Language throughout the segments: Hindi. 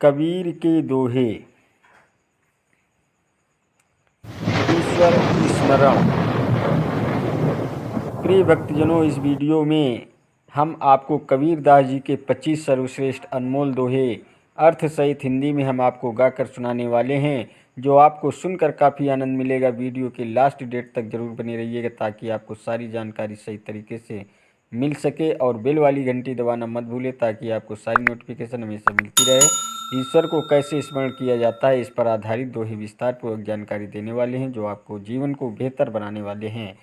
कबीर के दोहे। ईश्वर स्मरण। प्रिय भक्तजनों, इस वीडियो में हम आपको कबीर दास जी के 25 सर्वश्रेष्ठ अनमोल दोहे अर्थ सहित हिंदी में हम आपको गाकर सुनाने वाले हैं, जो आपको सुनकर काफ़ी आनंद मिलेगा। वीडियो के लास्ट डेट तक जरूर बने रहिएगा ताकि आपको सारी जानकारी सही तरीके से मिल सके, और बेल वाली घंटी दबाना मत भूलें ताकि आपको सारी नोटिफिकेशन हमेशा मिलती रहे। ईश्वर को कैसे स्मरण किया जाता है, इस पर आधारित दोहे विस्तार पूर्वक जानकारी देने वाले हैं, जो आपको जीवन को बेहतर बनाने वाले हैं।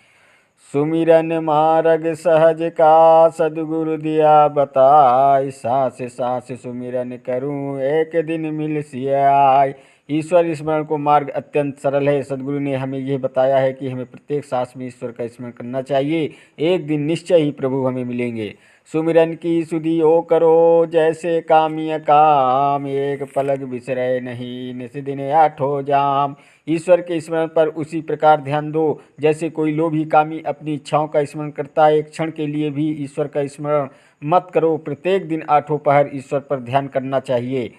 सुमिरन मार्ग सहज का सद्गुरु दिया बताय, सांस सांस सुमिरन करूं एक दिन मिल सियाय। ईश्वर स्मरण को मार्ग अत्यंत सरल है। सद्गुरु ने हमें यह बताया है कि हमें प्रत्येक सांस में ईश्वर का स्मरण करना चाहिए। एक दिन निश्चय ही प्रभु हमें मिलेंगे। सुमिरन की सुधि ओ करो जैसे कामिय काम, एक पलक बिसरे नहीं निस दिन आठो जाम। ईश्वर के स्मरण पर उसी प्रकार ध्यान दो जैसे कोई लोभी कामी अपनी इच्छाओं का स्मरण करता है। एक क्षण के लिए भी ईश्वर का स्मरण मत करो। प्रत्येक दिन आठों पहर ईश्वर पर ध्यान करना चाहिए।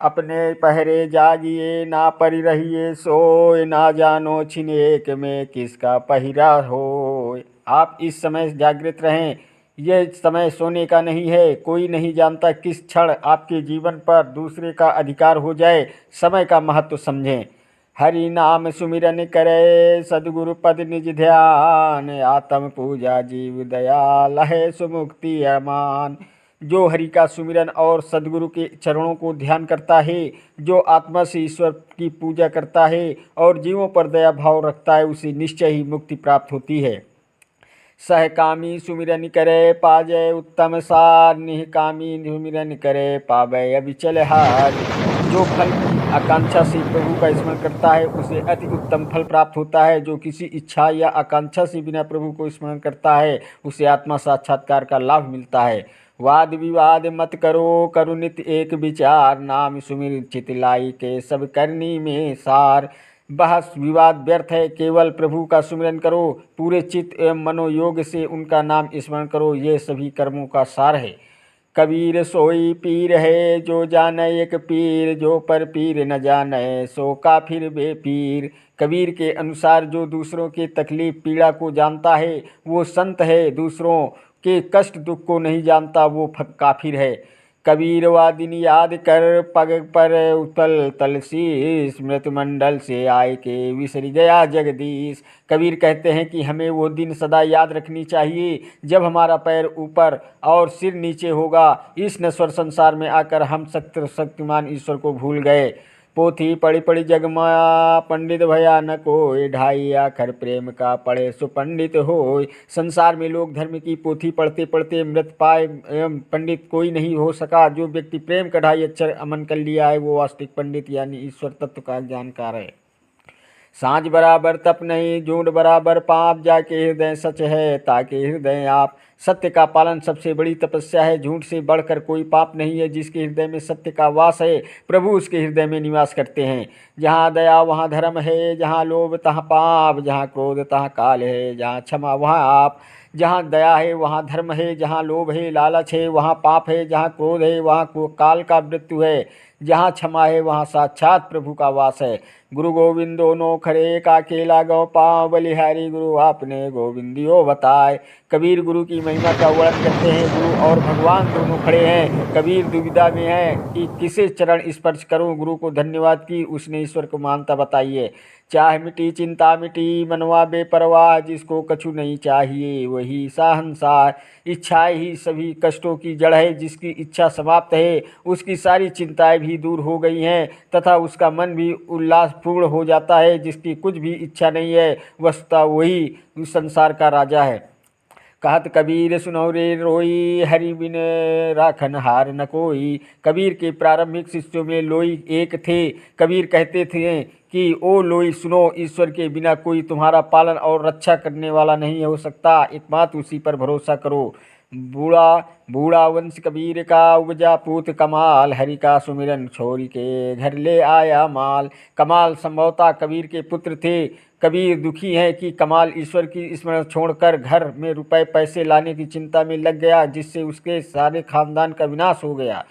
अपने पहरे जागिए ना परि रहिए सोए, ना जानो छिन एक में किसका पहिरा हो। आप इस समय जागृत रहें, यह समय सोने का नहीं है। कोई नहीं जानता किस क्षण आपके जीवन पर दूसरे का अधिकार हो जाए। समय का महत्व समझें। हरि नाम सुमिरन करे सद्गुरु पद निज ध्यान, आत्म पूजा जीव दयाल है सुमुक्ति अमान। जो हरि का सुमिरन और सद्गुरु के चरणों को ध्यान करता है, जो आत्मा से ईश्वर की पूजा करता है और जीवों पर दया भाव रखता है, उसे निश्चय ही मुक्ति प्राप्त होती है। सहकामी सुमिरन करे पाजय उत्तम सार, निहकामी सुमिरन करे पावै अविचल हार। जो फल की आकांक्षा से प्रभु का स्मरण करता है उसे अति उत्तम फल प्राप्त होता है। जो किसी इच्छा या आकांक्षा से बिना प्रभु को स्मरण करता है उसे आत्मा साक्षात्कार का लाभ मिलता है। वाद विवाद मत करो करु नित एक विचार, नाम सुमिर चित लाई के सब करनी में सार। बहस विवाद व्यर्थ है, केवल प्रभु का सुमिरन करो। पूरे चित्त एवं मनोयोग से उनका नाम स्मरण करो, ये सभी कर्मों का सार है। कबीर सोई पीर है जो जाने एक पीर, जो पर पीर न जाने सो काफिर बेपीर। कबीर के अनुसार जो दूसरों के तकलीफ पीड़ा को जानता है वो संत है, दूसरों के कष्ट दुख को नहीं जानता वो काफिर है। कबीर वादिन याद कर पग पर उतल तल शीस, मृत मंडल से आए के विसर गया जगदीश। कबीर कहते हैं कि हमें वो दिन सदा याद रखनी चाहिए जब हमारा पैर ऊपर और सिर नीचे होगा। इस नश्वर संसार में आकर हम शक्तिमान ईश्वर को भूल गए। पोथी पढ़ी पढ़ी जगमाया पंडित भया न कोय, ढाई आखर प्रेम का पढ़े सुपंडित होय। संसार में लोग धर्म की पोथी पढ़ते पढ़ते मृत पाए एवं पंडित कोई नहीं हो सका। जो व्यक्ति प्रेम का ढाई अक्षर अमन कर लिया है वो वास्तविक पंडित यानी ईश्वर तत्व का जानकार है। सांझ बराबर तप नहीं झूठ बराबर पाप, जाके हृदय सच है ताके हृदय आप। सत्य का पालन सबसे बड़ी तपस्या है। झूठ से बढ़कर कोई पाप नहीं है। जिसके हृदय में सत्य का वास है प्रभु उसके हृदय में निवास करते हैं। जहाँ दया वहाँ धर्म है, जहाँ लोभ तहाँ पाप, जहाँ क्रोध तहाँ काल है, जहाँ क्षमा वहाँ आप। जहाँ दया है वहाँ धर्म है, जहाँ लोभ है लालच है वहाँ पाप है, जहाँ क्रोध है वहाँ काल का मृत्यु है, जहाँ क्षमा है वहाँ साक्षात प्रभु का वास है। गुरु गोविंद दोनों खड़े का केला गौ पाँव, बलिहारी गुरु आपने गोविंदियो बताए। कबीर गुरु की महिमा का वर्णन करते हैं। गुरु और भगवान दोनों खड़े हैं। कबीर दुविधा में है कि किसे चरण स्पर्श करूं। गुरु को धन्यवाद की उसने ईश्वर को मानता बताइए। चाह मिटी चिंता मिटी मनवा बेपरवाह, जिसको कछु नहीं चाहिए वही साहंसार। इच्छाएं ही सभी कष्टों की जड़ है। जिसकी इच्छा समाप्त है उसकी सारी चिंताएं भी दूर हो गई हैं तथा उसका मन भी उल्लासपूर्ण हो जाता है। जिसकी कुछ भी इच्छा नहीं है वस्तुतः वही उस संसार का राजा है। कहत कबीर सुनो रे रोई, हरि बिन राखन हार न कोई। कबीर के प्रारंभिक शिष्यों में लोई एक थे। कबीर कहते थे कि ओ लोई सुनो, ईश्वर के बिना कोई तुम्हारा पालन और रक्षा करने वाला नहीं हो सकता। एकमात्र उसी पर भरोसा करो। बूढ़ा बूढ़ा वंश कबीर का उपजा पूत कमाल, हरि का सुमिरन छोरी के घर ले आया माल। कमाल संभवतः कबीर के पुत्र थे। कबीर दुखी है कि कमाल ईश्वर की स्मरण छोड़कर घर में रुपए पैसे लाने की चिंता में लग गया, जिससे उसके सारे खानदान का विनाश हो गया।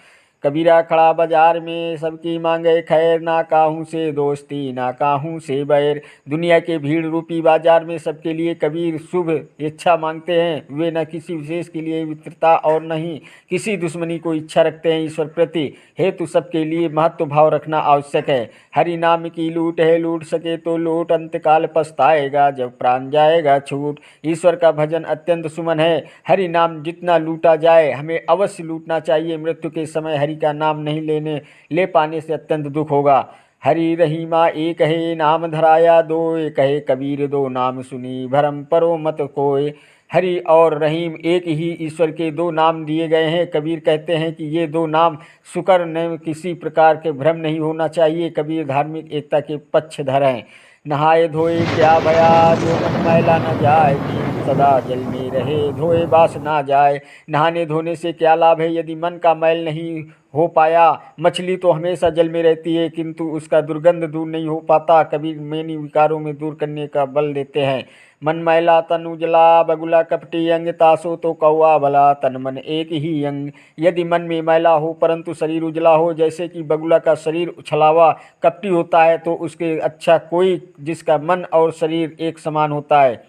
कबीरा खड़ा बाजार में सबकी मांगे खैर, ना काहू से दोस्ती ना काहू से बैर। दुनिया के भीड़ रूपी बाजार में सबके लिए कबीर शुभ इच्छा मांगते हैं। वे न किसी विशेष के लिए मित्रता और न ही किसी दुश्मनी को इच्छा रखते हैं। ईश्वर प्रति हेतु सबके लिए महत्व भाव रखना आवश्यक है। हरि नाम की लूट है, लूट सके तो लूट, अंतकाल पछताएगा जब प्राण जाएगा छूट। ईश्वर का भजन अत्यंत सुमन है। हरि नाम जितना लूटा जाए हमें अवश्य लूटना चाहिए। मृत्यु के समय हरि का नाम नहीं ले पाने से अत्यंत दुख होगा। हरि रहीमा एक है नाम धराया, दो कहे कबीर दो नाम सुनी भरम परो मत कोय। हरि और रहीम एक ही ईश्वर के दो नाम दिए गए हैं। कबीर कहते हैं कि ये दो नाम सुकर न किसी प्रकार के भ्रम नहीं होना चाहिए। कबीर धार्मिक एकता के पक्षधर हैं। नहाए धोए क्या भया, जो मन मैला न जाए, नीर सदा जल में रहे धोए बास ना जाए। नहाने धोने से क्या लाभ है यदि मन का मैल नहीं हो पाया। मछली तो हमेशा जल में रहती है किंतु उसका दुर्गंध दूर नहीं हो पाता। कबीर मेनी विकारों में दूर करने का बल देते हैं। मन मैला तन उजला, बगुला कपटी अंग, तासो तो कौआ भला, तन मन एक ही अंग। यदि मन में मैला हो परंतु शरीर उजला हो, जैसे कि बगुला का शरीर उछलावा कपटी होता है, तो उसके अच्छा कोई जिसका मन और शरीर एक समान होता है।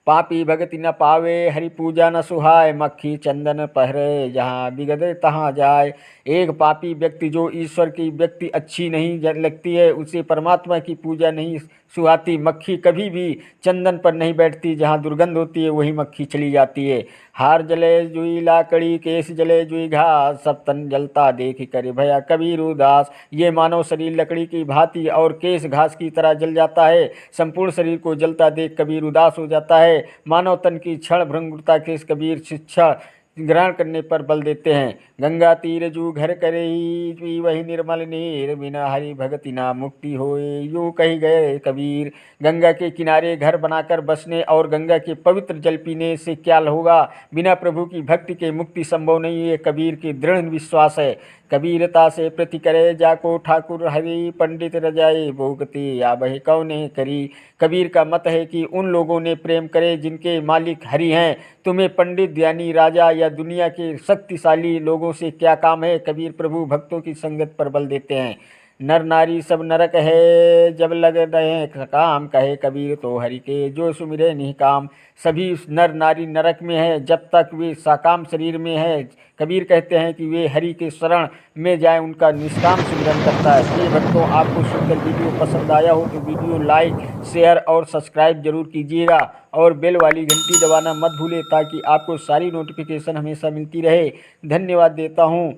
पापी भगति न पावे, हरि पूजा न सुहाय, मक्खी चंदन पहरे जहाँ बिगड़े तहाँ जाए। एक पापी व्यक्ति जो ईश्वर की व्यक्ति अच्छी नहीं लगती है, उसे परमात्मा की पूजा नहीं सुहाती। मक्खी कभी भी चंदन पर नहीं बैठती, जहाँ दुर्गंध होती है वही मक्खी चली जाती है। हार जले जुई लाकड़ी, केस जले जुई घास, सब तन जलता देख करे भया कबीर उदास। ये मानव शरीर लकड़ी की भांति और केस घास की तरह जल जाता है। संपूर्ण शरीर को जलता देख कबीर उदास हो जाता है। मानव तन की क्षण भंगुरता के कबीर शिक्षा ग्रहण करने पर बल देते हैं। गंगा तीर जू घर करे ही, वही निर्मल नीर, बिना हरि भगति ना मुक्ति होए, यूँ कही गए कबीर। गंगा के किनारे घर बनाकर बसने और गंगा के पवित्र जल पीने से क्या होगा। बिना प्रभु की भक्ति के मुक्ति संभव नहीं है। कबीर की दृढ़ विश्वास है। कबीरता से प्रति करे जाको ठाकुर हरि, पंडित रजाए भोगती या बह कौने करी। कबीर का मत है कि उन लोगों ने प्रेम करे जिनके मालिक हरि हैं। तुम्हें पंडित यानी राजा या दुनिया के शक्तिशाली लोगों से क्या काम है। कबीर प्रभु भक्तों की संगत पर बल देते हैं। नर नारी सब नरक है, जब लग रहे काम, कहे कबीर तो हरि के जो सुमिरे निकाम। सभी नर नारी नरक में है जब तक वे साकाम शरीर में है। कबीर कहते हैं कि वे हरि के शरण में जाएं, उनका निष्काम सिमरन करता है। प्रिय भक्तों, आपको सुंदर वीडियो पसंद आया हो तो वीडियो लाइक शेयर और सब्सक्राइब जरूर कीजिएगा और बेल वाली घंटी दबाना मत भूलें ताकि आपको सारी नोटिफिकेशन हमेशा मिलती रहे। धन्यवाद देता हूँ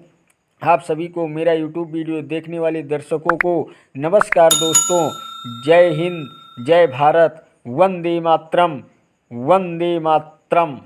आप सभी को, मेरा यूट्यूब वीडियो देखने वाले दर्शकों को। नमस्कार दोस्तों, जय हिंद, जय भारत, वंदे मातरम, वंदे मातरम।